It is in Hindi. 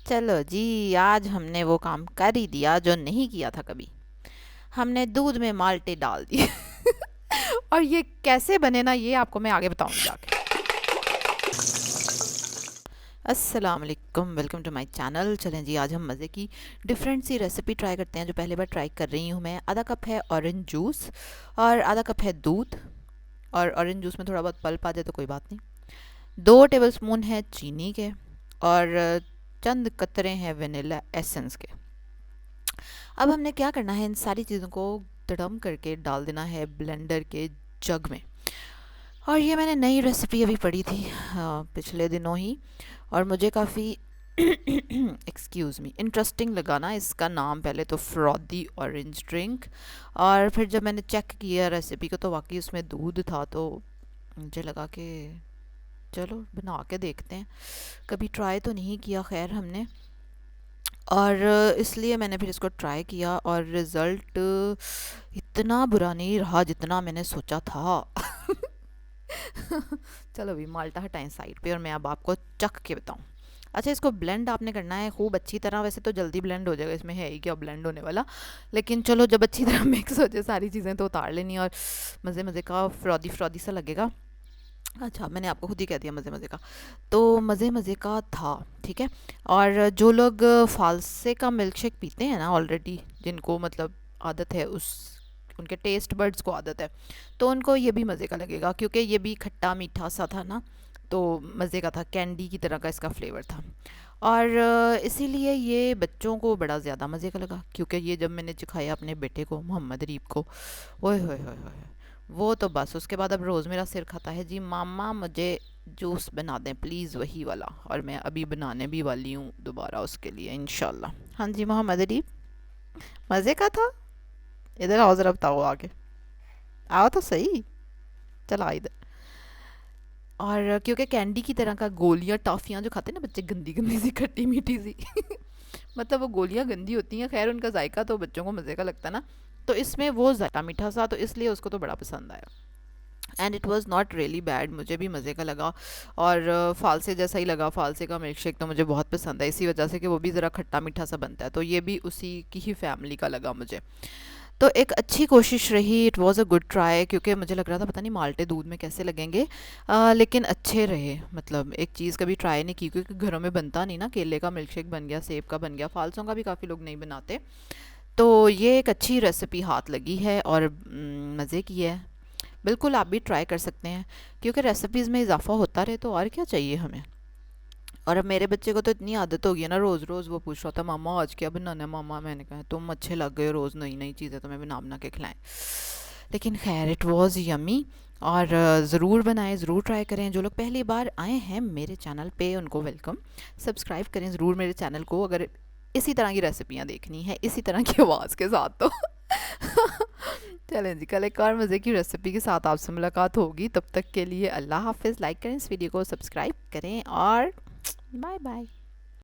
चलो जी, आज हमने वो काम कर ही दिया जो नहीं किया था कभी। हमने दूध में माल्टे डाल दिए। और ये कैसे बने ना, ये आपको मैं आगे बताऊंगी जाके। अस्सलाम वालेकुम, वेलकम टू माय चैनल। चलें जी, आज हम मज़े की डिफरेंट सी रेसिपी ट्राई करते हैं जो पहली बार ट्राई कर रही हूँ मैं। आधा कप है ऑरेंज जूस और आधा कप है दूध। और ऑरेंज जूस में थोड़ा बहुत पल्प आ जाए तो कोई बात नहीं। 2 टेबलस्पून है चीनी के और चंद कतरे हैं वनीला एसेंस के। अब हमने क्या करना है, इन सारी चीज़ों को तड़म करके डाल देना है ब्लेंडर के जग में। और ये मैंने नई रेसिपी अभी पढ़ी थी पिछले दिनों ही, और मुझे काफ़ी एक्सक्यूज़ मी इंटरेस्टिंग लगा ना इसका नाम। पहले तो फ्रॉदी ऑरेंज ड्रिंक, और फिर जब मैंने चेक किया रेसिपी को तो वाकई उसमें दूध था, तो मुझे लगा कि चलो बना के देखते हैं। कभी ट्राई तो नहीं किया खैर हमने, और इसलिए मैंने फिर इसको ट्राई किया और रिज़ल्ट इतना बुरा नहीं रहा जितना मैंने सोचा था। चलो अभी माल्टा हटाएं साइड पे और मैं अब आपको चख के बताऊं। अच्छा, इसको ब्लेंड आपने करना है खूब अच्छी तरह। वैसे तो जल्दी ब्लेंड हो जाएगा, इसमें है ही क्या ब्लेंड होने वाला। लेकिन चलो, जब अच्छी तरह मिक्स हो जाए सारी चीज़ें तो उतार लेनी, और मज़े मज़े का फ्रॉदी फ्रॉदी सा लगेगा। अच्छा, मैंने आपको खुद ही कह दिया मज़े मज़े का। तो मज़े मज़े का था, ठीक है। और जो लोग फालसे का मिल्क शेक पीते हैं ना ऑलरेडी, जिनको मतलब आदत है, उस उनके टेस्ट बर्ड्स को आदत है, तो उनको ये भी मज़े का लगेगा, क्योंकि ये भी खट्टा मीठा सा था ना, तो मज़े का था। कैंडी की तरह का इसका फ्लेवर था। और इसीलिए ये बच्चों को बड़ा ज़्यादा मज़े का लगा, क्योंकि ये जब मैंने चखाया अपने बेटे को, मोहम्मद रीब को, ओए होए होए होए, वो तो बस उसके बाद अब रोज़ मेरा सिर खाता है, जी मामा मुझे जूस बना दें प्लीज़, वही वाला। और मैं अभी बनाने भी वाली हूँ दोबारा उसके लिए इंशाल्लाह। हाँ जी मोहम्मद अली, मज़े का था। इधर आओ ज़रा, बताओ आगे आओ तो सही। चला इधर। और क्योंकि कैंडी की तरह का गोलियाँ टॉफ़ियाँ जो खाते हैं ना बच्चे, गंदी गंदी सी खट्टी मीठी सी, मतलब वो गोलियाँ गंदी होती हैं, खैर उनका जायका तो बच्चों को मज़े का लगता है ना। तो इसमें वो जायका मीठा सा, तो इसलिए उसको तो बड़ा पसंद आया। And it was not really bad, मुझे भी मज़े का लगा। और फालसे जैसा ही लगा। फालसे का मिल्क शेक तो मुझे बहुत पसंद है, इसी वजह से कि वो भी ज़रा खट्टा मीठा सा बनता है, तो ये भी उसी की ही फैमिली का लगा मुझे। तो एक अच्छी कोशिश रही, it was a good try, क्योंकि मुझे लग रहा था पता नहीं माल्टे दूध में कैसे लगेंगे। लेकिन अच्छे रहे। मतलब एक चीज़ कभी ट्राई नहीं की, क्योंकि घरों में बनता नहीं ना। केले का मिल्क शेक बन गया, सेब का बन गया, फालसों का भी काफ़ी लोग नहीं बनाते। तो ये एक अच्छी रेसिपी हाथ लगी है और मज़े की है। बिल्कुल आप भी ट्राई कर सकते हैं, क्योंकि रेसिपीज़ में इजाफा होता रहे तो और क्या चाहिए हमें। और अब मेरे बच्चे को तो इतनी आदत हो गई है ना, रोज़ रोज़ वो पूछ रहा था मामा आज क्या बनाना है मामा। मैंने कहा तुम अच्छे लग गए हो, रोज़ नई नई चीज़ें तुम्हें बना बना के खिलाएं। लेकिन खैर इट वॉज़ यमी। और ज़रूर बनाएं, ज़रूर ट्राई करें। जो लोग पहली बार आए हैं मेरे चैनल पे उनको वेलकम। सब्सक्राइब करें ज़रूर मेरे चैनल को, अगर इसी तरह की रेसिपियाँ देखनी है इसी तरह की आवाज़ के साथ तो। चलें जी, कल एक और मज़े की रेसिपी के साथ आपसे मुलाकात होगी। तब तक के लिए अल्लाह हाफिज़। लाइक करें इस वीडियो को, सब्सक्राइब करें और बाय बाय।